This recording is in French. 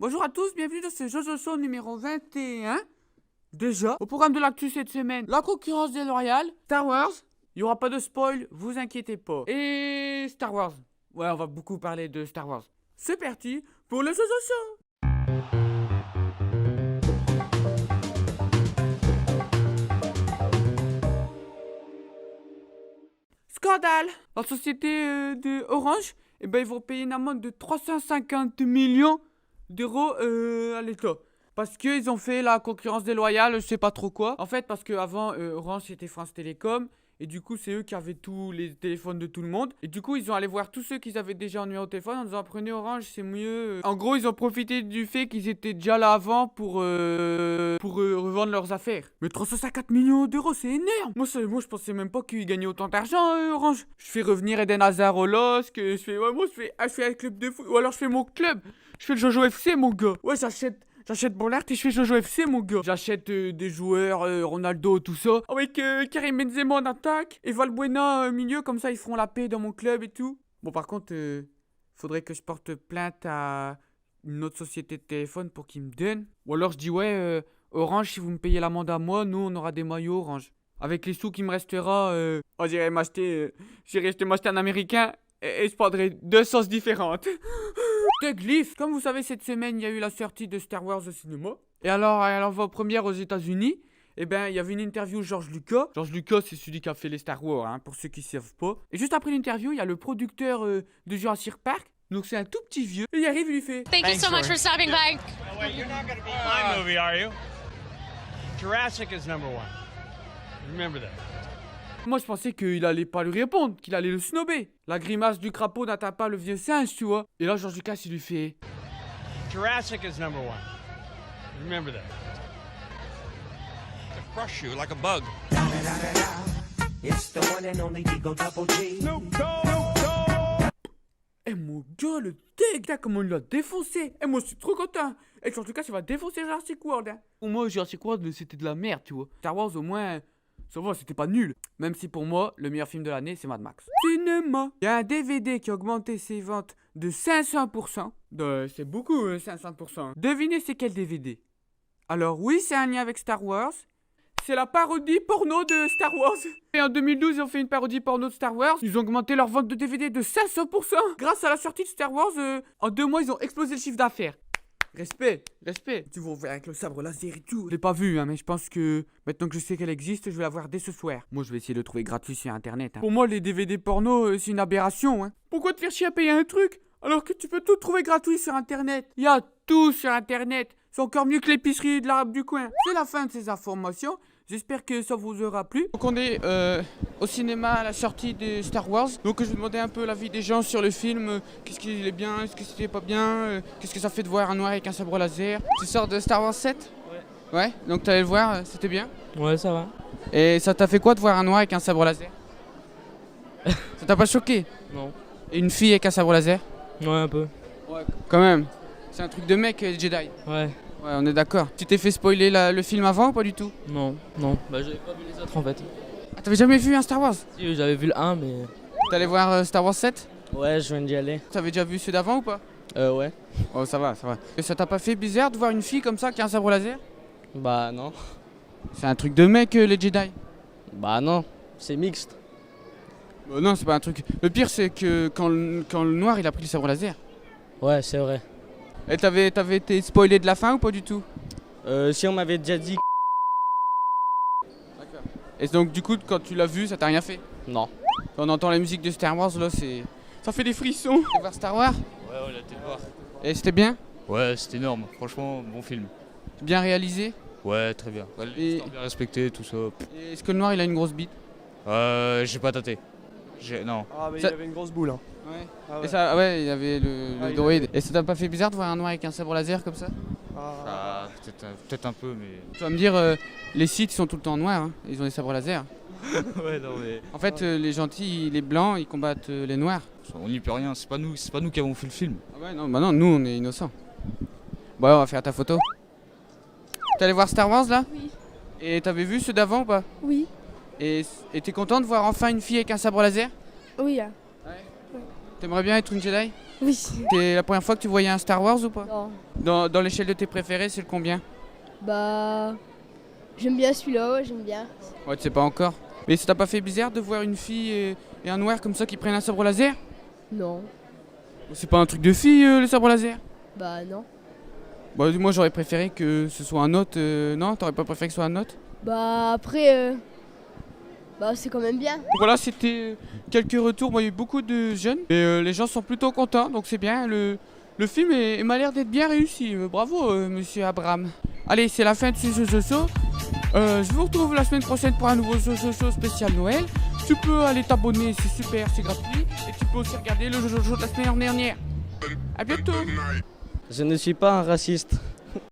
Bonjour à tous, bienvenue dans ce Jojo Show numéro 21. Déjà, au programme de l'actu cette semaine, la concurrence déloyale, Star Wars. Il n'y aura pas de spoil, vous inquiétez pas. Et Star Wars. Ouais, on va beaucoup parler de Star Wars. C'est parti pour le Jojo Show. Scandale. La société de Orange, ils vont payer une amende de 350 millions d'euros à l'État. Parce qu'ils ont fait la concurrence déloyale, je sais pas trop quoi. En fait, parce qu'avant, Orange c'était France Télécom. Et du coup, c'est eux qui avaient tous les téléphones de tout le monde. Et du coup, ils ont allé voir tous ceux qui avaient déjà un numéro de téléphone en disant prenez Orange, c'est mieux. En gros, ils ont profité du fait qu'ils étaient déjà là avant pour revendre leurs affaires. Mais 350 millions d'euros, c'est énorme. Moi, je pensais même pas qu'ils gagnaient autant d'argent, Orange. Je fais revenir Eden Hazard au LOSC. Je fais un club de foot. Ou alors je fais mon club. Je fais le Jojo FC, mon gars. Ouais, J'achète Bollard et je fais Jojo FC, mon gars. J'achète des joueurs, Ronaldo, tout ça. Avec Karim Benzema en attaque et Valbuena au milieu, comme ça ils feront la paix dans mon club et tout. Bon, par contre, faudrait que je porte plainte à une autre société de téléphone pour qu'ils me donnent. Ou alors je dis, ouais, Orange, si vous me payez l'amende à moi, nous on aura des maillots Orange. Avec les sous qui me restera, j'irai m'acheter un américain et je prendrai deux sauces différentes. The Glyph. Comme vous savez, cette semaine, il y a eu la sortie de Star Wars au cinéma. Et alors, elle en va première aux États-Unis. Et il y avait une interview de George Lucas. George Lucas, c'est celui qui a fait les Star Wars, hein, pour ceux qui ne savent pas. Et juste après l'interview, il y a le producteur de Jurassic Park. Donc c'est un tout petit vieux. Il arrive, il lui fait Thank you so much for stopping by. Oh, wait, you're not going to be my movie, are you? Jurassic is number one. Remember that. Moi, je pensais qu'il allait pas lui répondre, qu'il allait le snobber. La grimace du crapaud n'atteint pas le vieux singe, tu vois. Et là, George Lucas, il lui fait Jurassic is number one. Remember that. To crush you like a bug. It's the one and only Digo Double G. Eh mon gars, le deg, là, comment il l'a défoncé. Eh moi, je suis trop content. Et George Lucas, il va défoncer Jurassic World, hein. Pour moi, Jurassic World, c'était de la merde, tu vois. Star Wars, au moins, ça va, c'était pas nul. Même si pour moi, le meilleur film de l'année, c'est Mad Max. Cinéma. Il y a un DVD qui a augmenté ses ventes de 500%. C'est beaucoup, 500%. Devinez c'est quel DVD? Alors oui, c'est un lien avec Star Wars. C'est la parodie porno de Star Wars. Et en 2012, ils ont fait une parodie porno de Star Wars. Ils ont augmenté leur vente de DVD de 500%. Grâce à la sortie de Star Wars, en 2 mois, ils ont explosé le chiffre d'affaires. Respect. Tu vas voir avec le sabre laser et tout. Je l'ai pas vu, hein, mais je pense que maintenant que je sais qu'elle existe, je vais la voir dès ce soir. Moi, je vais essayer de le trouver gratuit sur internet. Hein. Pour moi, les DVD porno, c'est une aberration. Hein. Pourquoi te faire chier à payer un truc alors que tu peux tout trouver gratuit sur internet? Il y a tout sur internet. C'est encore mieux que l'épicerie de l'arabe du coin. C'est la fin de ces informations. J'espère que ça vous aura plu. Donc on est au cinéma à la sortie de Star Wars. Donc je vais demander un peu l'avis des gens sur le film. Qu'est-ce qu'il est bien, est-ce que c'était pas bien, qu'est-ce que ça fait de voir un noir avec un sabre laser. Tu sors de Star Wars 7 ? Ouais, donc t'allais le voir, c'était bien. Ouais, ça va. Et ça t'a fait quoi de voir un noir avec un sabre laser? Ça t'a pas choqué? Non. Et une fille avec un sabre laser? Ouais, un peu. Ouais, quand même. C'est un truc de mec, Jedi. Ouais. Ouais, on est d'accord. Tu t'es fait spoiler le film avant ou pas du tout? Non. Bah, j'avais pas vu les autres en fait. Ah, t'avais jamais vu un Star Wars? Si, j'avais vu le 1, mais. T'allais voir Star Wars 7? Ouais, je viens d'y aller. T'avais déjà vu ceux d'avant ou pas? Ouais. Oh, ça va. Et ça t'a pas fait bizarre de voir une fille comme ça qui a un sabre laser? Bah, non. C'est un truc de mec, les Jedi. Bah, non. C'est mixte. Non, c'est pas un truc. Le pire, c'est que quand le noir il a pris le sabre laser. Ouais, c'est vrai. Et t'avais été spoilé de la fin ou pas du tout? Si on m'avait déjà dit. D'accord. Et donc, du coup, quand tu l'as vu, ça t'a rien fait? Non. Quand on entend la musique de Star Wars, là, c'est. Ça fait des frissons. Tu voir Star Wars? Ouais, on a été le voir. Et c'était bien? Ouais, c'était énorme. Franchement, bon film. Bien réalisé? Ouais, très bien. L'histoire bien respectée, tout ça. Et est-ce que le noir il a une grosse bite? J'ai pas tâté. Non. Ah mais Ça- il avait une grosse boule hein. Ouais. Ah ouais. Et ça, ouais, il y avait le Ah, il droïde. Et ça t'a pas fait bizarre de voir un noir avec un sabre laser comme ça? Ah. Peut-être un peu, mais. Tu vas me dire, les Sith ils sont tout le temps noirs, hein. Ils ont des sabres laser. Ouais, non, mais. En fait, les gentils, les blancs, ils combattent les noirs. On n'y peut rien, c'est pas nous qui avons fait le film. Ah ouais, non, bah non, nous on est innocents. Bon, on va faire ta photo. T'es allé voir Star Wars là? Oui. Et t'avais vu ceux d'avant ou pas? Oui. Et t'es content de voir enfin une fille avec un sabre laser? Oui. T'aimerais bien être une Jedi? Oui. C'est la première fois que tu voyais un Star Wars ou pas? Non. Dans l'échelle de tes préférés, c'est le combien? Bah. J'aime bien celui-là, ouais, j'aime bien. Ouais, tu sais pas encore. Mais ça t'a pas fait bizarre de voir une fille et un noir comme ça qui prennent un sabre laser? Non. C'est pas un truc de fille, le sabre laser? Bah, non. Bah, moi j'aurais préféré que ce soit un autre. Non, t'aurais pas préféré que ce soit un autre? Bah, après. Bah, c'est quand même bien. Donc voilà, c'était quelques retours. Moi, il y a eu beaucoup de jeunes. Et les gens sont plutôt contents, donc c'est bien. Le film m'a l'air d'être bien réussi. Bravo, monsieur Abraham. Allez, c'est la fin de ce Jojo. Je vous retrouve la semaine prochaine pour un nouveau Jojo spécial Noël. Tu peux aller t'abonner, c'est super, c'est gratuit. Et tu peux aussi regarder le Jojo de la semaine dernière. A bientôt. Je ne suis pas un raciste.